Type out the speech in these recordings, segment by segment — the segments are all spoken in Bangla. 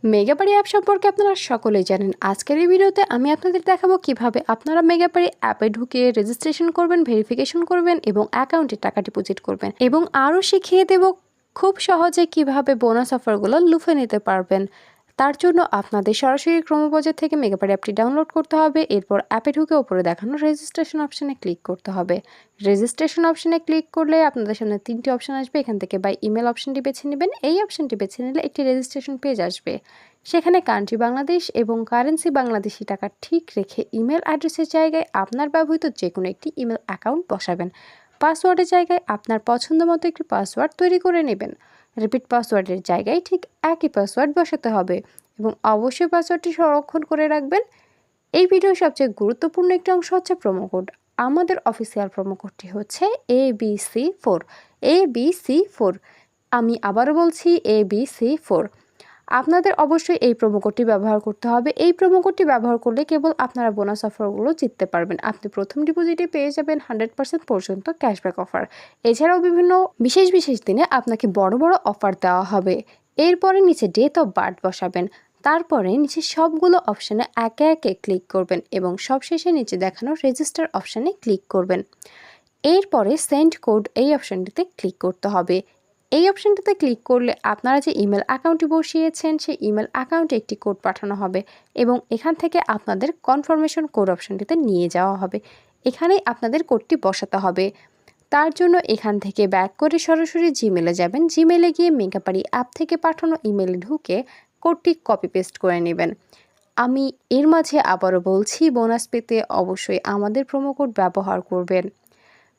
মেগাবাড়ি অ্যাপ সম্পর্কে আপনারা সকলেই জানেন। আজকের এই ভিডিওতে আমি আপনাদের দেখাবো কিভাবে আপনারা মেগাবাড়ি অ্যাপে ঢুকে রেজিস্ট্রেশন করবেন, ভেরিফিকেশন করবেন এবং অ্যাকাউন্টে টাকা ডিপোজিট করবেন, এবং আরও শিখিয়ে দেব খুব সহজে কিভাবে বোনাস অফারগুলো লুফে নিতে পারবেন। তার জন্য আপনাদের সরাসরি ক্রোমবাজার থেকে মেগাবাড়ি অ্যাপটি ডাউনলোড করতে হবে। এরপর অ্যাপে ঢুকে ওপরে দেখানো রেজিস্ট্রেশন অপশানে ক্লিক করতে হবে। রেজিস্ট্রেশন অপশানে ক্লিক করলে আপনাদের সামনে 3টি অপশান আসবে। এখান থেকে বাই ইমেল অপশানটি বেছে নেবেন। এই অপশানটি বেছে নিলে একটি রেজিস্ট্রেশন পেজ আসবে। সেখানে কান্ট্রি বাংলাদেশ এবং কারেন্সি বাংলাদেশি টাকা ঠিক রেখে ইমেল অ্যাড্রেসের জায়গায় আপনার ব্যবহৃত যে কোনো একটি ইমেল অ্যাকাউন্ট বসাবেন। পাসওয়ার্ডের জায়গায় আপনার পছন্দ মতো একটি পাসওয়ার্ড তৈরি করে নেবেন। রিপিট পাসওয়ার্ডের জায়গায় ঠিক একই পাসওয়ার্ড বসাতে হবে এবং অবশ্যই পাসওয়ার্ডটি সংরক্ষণ করে রাখবেন। এই ভিডিওর সবচেয়ে গুরুত্বপূর্ণ একটি অংশ হচ্ছে প্রোমো কোড। আমাদের অফিসিয়াল প্রোমো কোডটি হচ্ছে ABC4। ABC4, আমি আবারও বলছি ABC4। আপনাদের অবশ্যই এই প্রোমো কোডটি ব্যবহার করতে হবে। এই প্রোমো কোডটি ব্যবহার করলে কেবল আপনারা বোনাস অফারগুলো জিততে পারবেন। আপনি প্রথম ডিপোজিটে পেয়ে যাবেন 100% পর্যন্ত ক্যাশব্যাক অফার। এছাড়াও বিভিন্ন বিশেষ দিনে আপনাকে বড় অফার দেওয়া হবে। এরপরে নিচে ডেট অফ বার্থ বসাবেন। তারপরে নিচে সবগুলো অপশানে একে একে ক্লিক করবেন এবং সবশেষে নিচে দেখানো রেজিস্টার অপশানে ক্লিক করবেন। এরপরে সেন্ড কোড এই অপশানটিতে ক্লিক করতে হবে। এই অপশানটিতে ক্লিক করলে আপনারা যে ইমেল অ্যাকাউন্টটি বসিয়েছেন সেই ইমেল অ্যাকাউন্টে একটি কোড পাঠানো হবে এবং এখান থেকে আপনাদের কনফার্মেশন কোড অপশানটিতে নিয়ে যাওয়া হবে। এখানেই আপনাদের কোডটি বসাতে হবে। তার জন্য এখান থেকে ব্যাক করে সরাসরি জিমেলে যাবেন। জিমেলে গিয়ে মেগাবাড়ি অ্যাপ থেকে পাঠানো ইমেলে ঢুকে কোডটি কপি পেস্ট করে নেবেন। আমি এর মাঝে আবারও বলছি, বোনাস পেতে অবশ্যই আমাদের প্রোমো কোড ব্যবহার করবেন।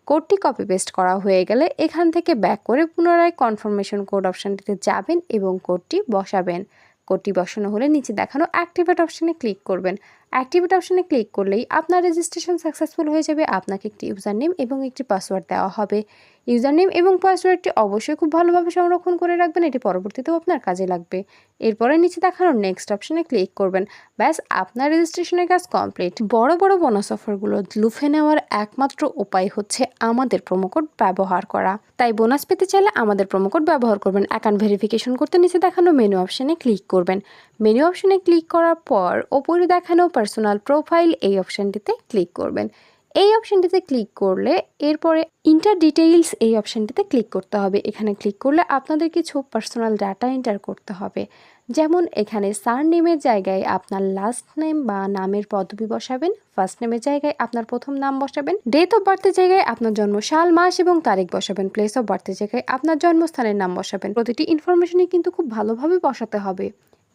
কোডটি কপি পেস্ট করা হয়ে গেলে এখান থেকে ব্যাক করে পুনরায় কনফার্মেশন কোড অপশানটিতে যাবেন এবং কোডটি বসাবেন। কোডটি বসানো হলে নিচে দেখানো অ্যাক্টিভেট অপশানে ক্লিক করবেন। অ্যাক্টিভেট অপশানে ক্লিক করলেই আপনার রেজিস্ট্রেশন সাকসেসফুল হয়ে যাবে। আপনাকে একটি ইউজার নেম এবং একটি পাসওয়ার্ড দেওয়া হবে। ইউজার নেম এবং পাসওয়ার্ডটি অবশ্যই খুব ভালোভাবে সংরক্ষণ করে রাখবেন, এটি পরবর্তীতেও আপনার কাজে লাগবে। এরপরে নিচে দেখানো নেক্সট অপশানে ক্লিক করবেন। ব্যাস, আপনার রেজিস্ট্রেশনের কাজ কমপ্লিট। বড় বোনাস অফারগুলো লুফে নেওয়ার একমাত্র উপায় হচ্ছে আমাদের প্রোমো কোড ব্যবহার করা। তাই বোনাস পেতে চাইলে আমাদের প্রোমো কোড ব্যবহার করবেন। অ্যাকাউন্ট ভেরিফিকেশন করতে নিচে দেখানো মেনু অপশানে ক্লিক করবেন। মেনু অপশানে ক্লিক করার পর ওপরে দেখানো পার্সোনাল প্রোফাইল এই অপশানটিতে ক্লিক করবেন। এই অপশানটিতে ক্লিক করলে এরপরে ইন্টার ডিটেইলস এই অপশানটিতে ক্লিক করতে হবে। এখানে ক্লিক করলে আপনাদের কিছু পার্সোনাল ডাটা এন্টার করতে হবে। যেমন এখানে সারনেমের জায়গায় আপনার লাস্ট নেম বা নামের পদবি বসাবেন। ফার্স্ট নেমের জায়গায় আপনার প্রথম নাম বসাবেন। ডেট অফ বার্থের জায়গায় আপনার জন্ম সাল, মাস এবং তারিখ বসাবেন। প্লেস অফ বার্থের জায়গায় আপনার জন্মস্থানের নাম বসাবেন। প্রতিটি ইনফরমেশনই কিন্তু খুব ভালোভাবে বসাতে হবে।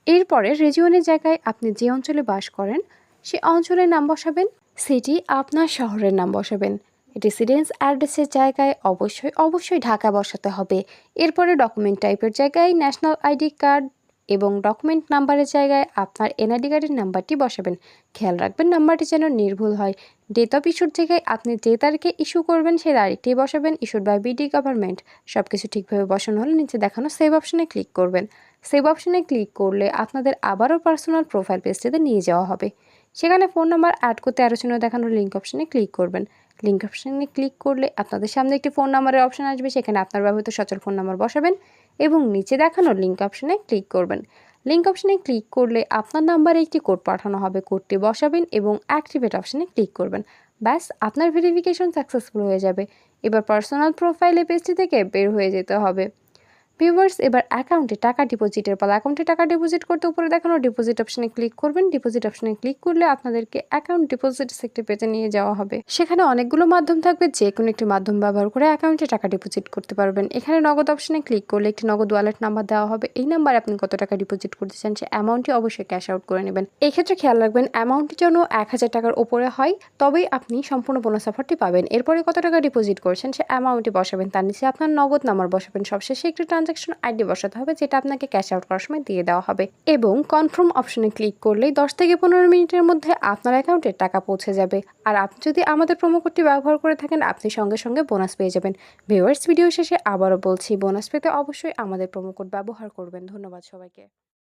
এরপরে রিজিয়নের জায়গায় আপনি যে অঞ্চলে বাস করেন সে অঞ্চলের নাম বসাবেন। সিটি আপনার শহরের নাম বসাবেন। রেসিডেন্স অ্যাড্রেসের জায়গায় অবশ্যই ঢাকা বসাতে হবে। এরপরে ডকুমেন্ট টাইপের জায়গায় ন্যাশনাল আইডি কার্ড এবং ডকুমেন্ট নাম্বারের জায়গায় আপনার এনআইডি কার্ডের নাম্বারটি বসাবেন। খেয়াল রাখবেন নাম্বারটি যেন নির্ভুল হয়। ডেট অফ ইস্যুর জায়গায় আপনি যে তারিখে ইস্যু করবেন সেই তারিখটি বসাবেন। Issued by BD government. সব কিছু ঠিকভাবে বসানো হলে নিচে দেখানো সেভ অপশানে ক্লিক করবেন। সেভ অপশানে ক্লিক করলে আপনাদের আবারও পার্সোনাল প্রোফাইল পেজটিতে নিয়ে যাওয়া হবে। সেখানে ফোন নাম্বার অ্যাড করতে আরও চিহ্ন দেখানো লিঙ্ক অপশানে ক্লিক করবেন। লিঙ্ক অপশানে ক্লিক করলে আপনাদের সামনে একটি ফোন নাম্বারের অপশান আসবে। সেখানে আপনার ব্যবহৃত সচল ফোন নাম্বার বসাবেন এবং নিচে দেখানো লিঙ্ক অপশানে ক্লিক করবেন। লিঙ্ক অপশানে ক্লিক করলে আপনার নাম্বারে একটি কোড পাঠানো হবে। কোডটি বসাবেন এবং অ্যাক্টিভেট অপশানে ক্লিক করবেন। ব্যাস, আপনার ভেরিফিকেশন সাকসেসফুল হয়ে যাবে। এবার পার্সোনাল প্রোফাইলে পেজটি থেকে বের হয়ে যেতে হবে। ভিউয়ার্স, এবার অ্যাকাউন্টে টাকা ডিপোজিটের পালা। অ্যাকাউন্টে টাকা ডিপোজিট করতে উপরে দেখানো ডিপোজিট অপশানে ক্লিক করবেন। ডিপোজিট অপশানে ক্লিক করলে আপনাদেরকে অ্যাকাউন্ট ডিপোজিট একটি পেজে নিয়ে যাওয়া হবে। সেখানে অনেকগুলো মাধ্যম থাকবে, যে কোনো একটি মাধ্যম ব্যবহার করে অ্যাকাউন্টে টাকা ডিপোজিট করতে পারবেন। এখানে নগদ অপশানে ক্লিক করলে একটি নগদ ওয়ালেট নাম্বার দেওয়া হবে। এই নাম্বারে আপনি কত টাকা ডিপোজিট করতে চান সে অ্যামাউন্টটি অবশ্যই ক্যাশ আউট করে নেবেন। এই ক্ষেত্রে খেয়াল রাখবেন অ্যামাউন্টটি যেন 1000 টাকার উপরে হয়, তবেই আপনি সম্পূর্ণ বোনাস অফারটি পাবেন। এরপরে কত টাকা ডিপোজিট করছেন সে অ্যামাউন্টটি বসাবেন। তার নিচে আপনার নগদ নাম্বার বসাবেন। সবশেষে একটি ট্রানজাকশন আইডি বসাতে হবে, যেটা আপনাকে ক্যাশ আউট করার সময় দিয়ে দেওয়া হবে। এবং কনফার্ম অপশনে ক্লিক করলেই 10 থেকে 15 মিনিটের মধ্যে আপনার অ্যাকাউন্টে টাকা পৌঁছে যাবে। আর আপনি যদি আমাদের প্রোমো কোডটি ব্যবহার করে থাকেন আপনি সঙ্গে বোনাস পেয়ে যাবেন। ভিউয়ার্স, ভিডিও শেষে আবারও বলছি, বোনাস পেতে অবশ্যই আমাদের প্রোমো কোড ব্যবহার করবেন। ধন্যবাদ সবাইকে।